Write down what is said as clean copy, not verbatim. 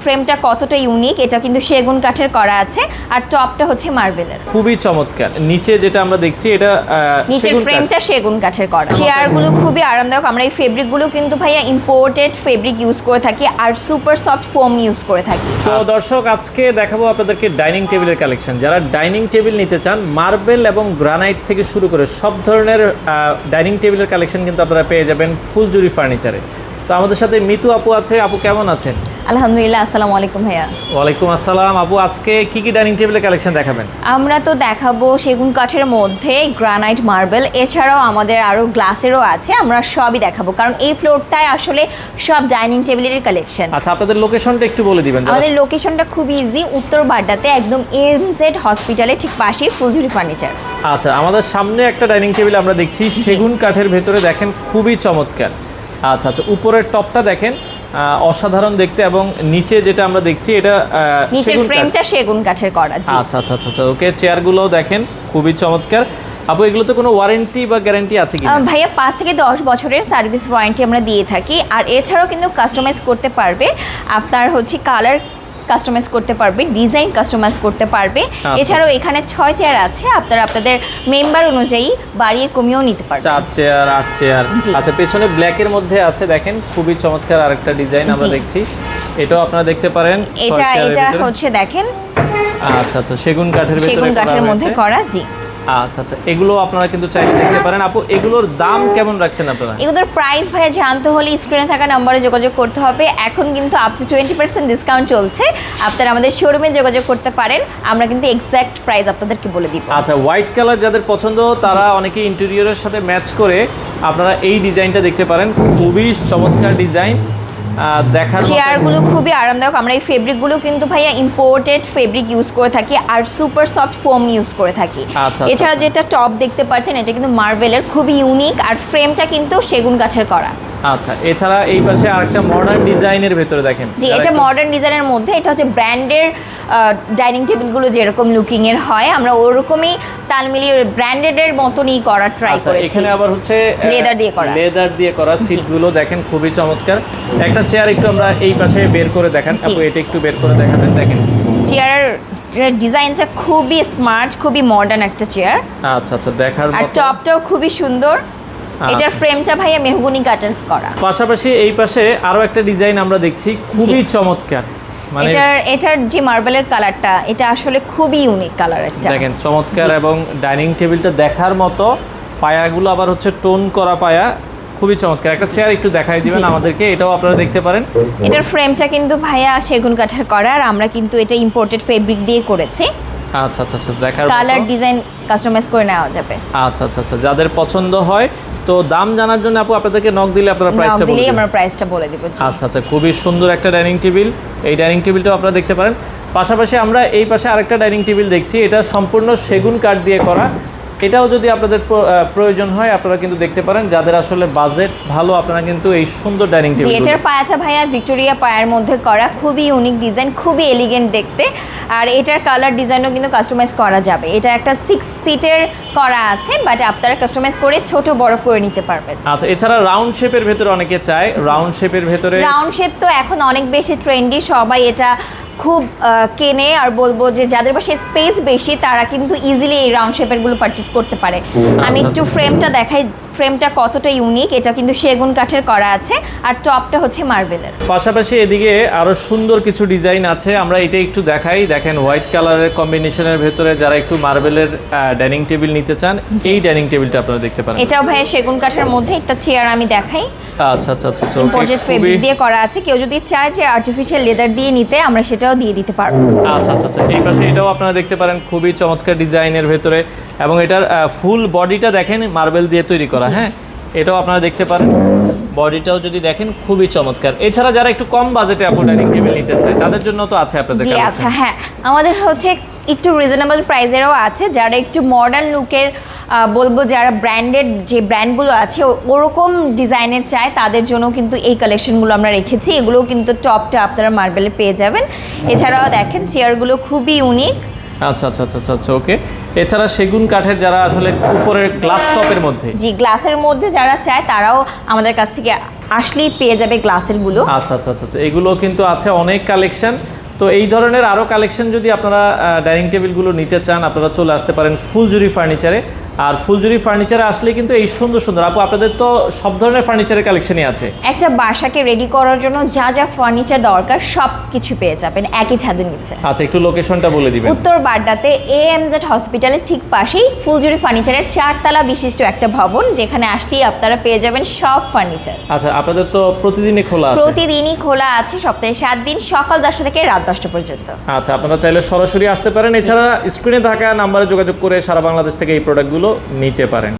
ফ্রেমটা কতটা ইউনিক, এটা কিন্তু সেগুন কাঠের করা আছে আর টপটা হচ্ছে মার্বেলের। খুবই চমৎকার। নিচে যেটা আমরা দেখছি এটা নিচের সেগুন কাঠ। ফ্রেমটা সেগুন কাঠের করা। চেয়ারগুলো খুবই আরামদায়ক। আমরা এই ফেব্রিকগুলো কিন্তু ভাইয়া ইম্পোর্টেড ফেব্রিক ইউজ করে থাকি আর সুপার সফট ফোম ইউজ করে থাকি। তো দর্শক, আজকে দেখাবো আপনাদেরকে ডাইনিং টেবিলের কালেকশন। যারা ডাইনিং টেবিল নিতে চান, মার্বেল এবং গ্রানাইট থেকে শুরু করে সব ধরনের ডাইনিং টেবিলের কালেকশন কিন্তু আপনারা পেয়ে যাবেন ফুলজুরি ফার্নিচারে। তো আমাদের সাথে মিতু আপু আছে। আপু কেমন আছেন? আলহামদুলিল্লাহ, আসসালামু আলাইকুম ভাইয়া। ওয়ালাইকুম আসসালাম। আপু, আজকে কি কি ডাইনিং টেবিলের কালেকশন দেখাবেন? আমরা তো দেখাবো সেগুন কাঠের মধ্যে গ্রানাইট, মার্বেল, এছাড়াও আমাদের আরও গ্লাসেরও আছে। আমরা সবই দেখাবো কারণ এই ফ্লোরটায় আসলে সব ডাইনিং টেবিলের কালেকশন। আচ্ছা, আপনাদের লোকেশনটা একটু বলে দিবেন। আমাদের লোকেশনটা খুবই ইজি, উত্তর বাড্ডাতে একদম এমজেড হসপিটালে ঠিক পাশেই ফুলঝুরি ফার্নিচার। আচ্ছা, আমাদের সামনে একটা ডাইনিং টেবিল আমরা দেখছি সেগুন কাঠের ভেতরে, দেখেন খুবই চমৎকার। আচ্ছা আচ্ছা, উপরের টপটা দেখেন অসাধারণ দেখতে, এবং নিচে যেটা আমরা দেখছি এটা নিচের ফ্রেমটা সেগুন কাঠের করা। আচ্ছা আচ্ছা আচ্ছা, ওকে। চেয়ারগুলোও দেখেন খুবই চমৎকার। আপু, এগুলোতে কোনো ওয়ারেন্টি বা গ্যারান্টি আছে কি? ভাইয়া 5 থেকে 10 বছরের সার্ভিস ওয়ারেন্টি আমরা দিয়ে থাকি। আর এছাড়াও কিন্তু কাস্টমাইজ করতে পারবে, আপনার হচ্ছে কালার কাস্টমাইজ করতে পারবে, ডিজাইন কাস্টমাইজ করতে পারবে। এছাড়াও এখানে 6 চেয়ার আছে, আপনারা আপনাদের মেম্বার অনুযায়ী বাড়িয়ে কমিয়েও নিতে পারবেন। 4 চেয়ার, 8 চেয়ার। আচ্ছা, পেছনে ব্ল্যাকের মধ্যে আছে, দেখেন খুবই চমৎকার আরেকটা ডিজাইন আমরা দেখছি। এটাও আপনারা দেখতে পারেন। এটা হচ্ছে দেখেন, আচ্ছা আচ্ছা, সেগুন কাঠের ভেতরে, সেগুন কাঠের মধ্যে করা। জি, আচ্ছা আচ্ছা, এগুলো আপনারা কিন্তু চাইলে দেখতে পারেন। আপু, এগুলোর দাম কেমন রাখছেন আপনারা? এগুলোর প্রাইস ভাইয়া জানতে হলে স্ক্রিনে থাকা নম্বরে যোগাযোগ করতে হবে। এখন কিন্তু আপ টু 20% ডিসকাউন্ট চলছে। আপনারা আমাদের শোরুমে যোগাযোগ করতে পারেন, আমরা কিন্তু এক্স্যাক্ট প্রাইস আপনাদেরকে বলে দিব। আচ্ছা, হোয়াইট কালার যাদের পছন্দ তারা অনেকে ইন্টেরিয়রের সাথে ম্যাচ করে আপনারা এই ডিজাইনটা দেখতে পারেন। খুবই চমৎকার ডিজাইন, দেখার মতো। চেয়ারগুলো খুবই আরামদায়ক। আমরা এই ফেব্রিকগুলো কিন্তু ভাইয়া ইম্পোর্টেড ফেব্রিক ইউজ করে থাকি আর সুপার সফট ফোম ইউজ করে থাকি। এছাড়া যেটা টপ দেখতে পাচ্ছেন এটা কিন্তু মার্বেলের, খুবই ইউনিক, আর ফ্রেমটা কিন্তু সেগুন কাঠের করা। আচ্ছা, এছাড়া এই পাশে আরেকটা মডার্ন ডিজাইনের ভেতরে দেখেন। জি, এটা মডার্ন ডিজাইনের মধ্যে। এটা হচ্ছে ব্র্যান্ডের ডাইনিং টেবিলগুলো যেরকম লুকিং এর হয়, আমরা ওরকমই তাল মিলিয়ে ব্র্যান্ডেডের মতনই করার ট্রাই করেছি। এখানে আবার হচ্ছে লেদার দিয়ে করা সিটগুলো দেখেন খুবই চমৎকার। একটা চেয়ার একটু আমরা এই পাশে বের করে দেখান। আপু, এটা একটু বের করে দেখাবেন। দেখেন চেয়ারের ডিজাইনটা খুবই স্মার্ট, খুবই মডার্ন একটা চেয়ার। আচ্ছা আচ্ছা, দেখার মতো। আর টপটাও খুবই সুন্দর। এটার ফ্রেমটা ভাইয়া মেহগনি কাঠের করা। পাশাপাশি এই পাশে আরো একটা ডিজাইন আমরা দেখছি, খুবই চমৎকার। মানে এটার যে মার্বেলের কালারটা, এটা আসলে খুবই ইউনিক কালার একটা। দেখেন চমৎকার, এবং ডাইনিং টেবিলটা দেখার মতো। পায়াগুলো আবার হচ্ছে টোন করা পায়া, খুবই চমৎকার। একটা চেয়ার একটু দেখাই দিবেন আমাদেরকে, এটাও আপনারা দেখতে পারেন। এটার ফ্রেমটা কিন্তু ভাইয়া সেগুন কাঠের করা, আর আমরা কিন্তু এটা ইম্পোর্টেড ফেব্রিক দিয়ে করেছি। আচ্ছা আচ্ছা আচ্ছা, দেখার কালার ডিজাইন কাস্টমাইজ করে নেওয়া যাবে। আচ্ছা আচ্ছা আচ্ছা, যাদের পছন্দ হয়। তো দাম জানার জন্য আপু আপনাদেরকে নক দিলে আপনারা প্রাইসটা বলে দিবেন। আমরা প্রাইসটা বলে দিব। আচ্ছা আচ্ছা, খুবই সুন্দর একটা ডাইনিং টেবিল। এই ডাইনিং টেবিলটাও আপনারা দেখতে পারেন। পাশাপাশি আমরা এই পাশে আরেকটা ডাইনিং টেবিল দেখছি, এটা সম্পূর্ণ সেগুন কাঠ দিয়ে করা। এটাও যদি আপনাদের প্রয়োজন হয় আপনারা কিন্তু দেখতে পারেন। যাদের আসলে বাজেট ভালো, আপনারা কিন্তু এই সুন্দর ডাইনিং টেবিল। এটার পায়াটা ভাইয়া ভিক্টোরিয়া পায়ার মধ্যে করা, খুবই ইউনিক ডিজাইন, খুবই এলিগেন্ট দেখতে। আর এটার কালার ডিজাইনও কিন্তু কাস্টমাইজ করা যাবে। এটা একটা 6 সিটের করা আছে, বাট আপনারা কাস্টমাইজ করে ছোট বড় করে নিতে পারবেন। আচ্ছা, এছাড়া রাউন্ড শেপের ভেতরে অনেকে চায়, রাউন্ড শেপের ভেতরে। রাউন্ড শেপ তো এখন অনেক বেশি ট্রেন্ডি, সবাই এটা খুব কেনে। আর বলবো যে যাদের পাশে স্পেস বেশি তারা কিন্তু ইজিলি এই রাউন্ড শেপেরগুলো পারচেজ করতে পারে। আমি একটু ফ্রেমটা দেখাই, ফ্রেমটা কতটা ইউনিক। এটা কিন্তু সেগুন কাঠের করা আছে আর টপটা হচ্ছে মার্বেলের। পাশাপাশি এদিকে আরো সুন্দর কিছু ডিজাইন আছে, আমরা এটা একটু দেখাই। দেখেন হোয়াইট কালারের কম্বিনেশনের ভেতরে যারা একটু মার্বেলের ডাইনিং টেবিল নিতে চান, এই ডাইনিং টেবিলটা আপনারা দেখতে পারেন। এটাও ভাই সেগুন কাঠের মধ্যে একটা চেয়ার আমি দেখাই। আচ্ছা আচ্ছা আচ্ছা, ইম্পোর্টেড ফেব্রিক দিয়ে করা আছে। কেউ যদি চায় যে আর্টিফিশিয়াল লেদার দিয়ে নিতে, আমরা সেটাও দিয়ে দিতে পারবো। আচ্ছা আচ্ছা আচ্ছা, এই পাশে এটাও আপনারা দেখতে পারেন, খুবই চমৎকার ডিজাইনের ভেতরে, এবং এটার ফুল বডিটা দেখেন মার্বেল দিয়ে তৈরি করা। হ্যাঁ, এটাও আপনারা দেখতে পারেন। বডিটাও যদি দেখেন খুবই চমৎকার। এছাড়া যারা একটু কম বাজেটে আপু ডাইনিং টেবিল নিতে চায় তাদের জন্য তো আছে আপনাদের কাছে। আচ্ছা, হ্যাঁ, আমাদের হচ্ছে একটু রিজনেবল প্রাইসেরও আছে। যারা একটু মডার্ন লুকের বলবো, যারা ব্র্যান্ডেড যে ব্র্যান্ডগুলো আছে ওরকম ডিজাইনের চায়, তাদের জন্য কিন্তু এই কালেকশনগুলো আমরা রেখেছি। এগুলোও কিন্তু টপটা আপনারা মার্বেলে পেয়ে যাবেন। এছাড়াও দেখেন চেয়ারগুলো খুবই ইউনিক। আচ্ছা আচ্ছা আচ্ছা আচ্ছা, ওকে। এছাড়া সেগুন কাঠের যারা আসলে উপরের গ্লাস টপের মধ্যে, জি, গ্লাসের মধ্যে যারা চায় তারাও আমাদের কাছ থেকে আসলেই পেয়ে যাবে গ্লাসের গুলো। আচ্ছা আচ্ছা আচ্ছা আচ্ছা, এগুলো কিন্তু আছে অনেক কালেকশন। তো এই ধরনের আরও কালেকশন যদি আপনারা ডাইনিং টেবিলগুলো নিতে চান, আপনারা চলে আসতে পারেন ফুলজুরি ফার্নিচারে। আর ফুলজুরি ফার্নিচারে আসলে কিন্তু এই সুন্দর সুন্দর, আপু আপনাদের তো সব ধরনের ফার্নিচারের কালেকশনই আছে। একটা বাসাকে রেডি করার জন্য যা যা ফার্নিচার দরকার সব কিছু পেয়ে যাবেন একই ছাদের নিচে। আচ্ছা, একটু লোকেশনটা বলে দিবেন। উত্তর বাড্ডাতে AMZ হসপিটালের ঠিক পাশেই ফুলজুরি ফার্নিচারের 4 তলা বিশিষ্ট একটা ভবন, যেখানে আসলেই আপনারা পেয়ে যাবেন সব ফার্নিচার। আচ্ছা, আপনাদের তো প্রতিদিনই খোলা আছে? প্রতিদিনই খোলা আছে, সপ্তাহে 7 দিন, সকাল 10টা থেকে রাত 10টা পর্যন্ত। আচ্ছা, আপনারা চাইলে সরাসরি আসতে পারেন। এছাড়া স্ক্রিনে থাকা নাম্বারে যোগাযোগ করে সারা বাংলাদেশ থেকে এই প্রোডাক্টগুলো নিতে পারেন।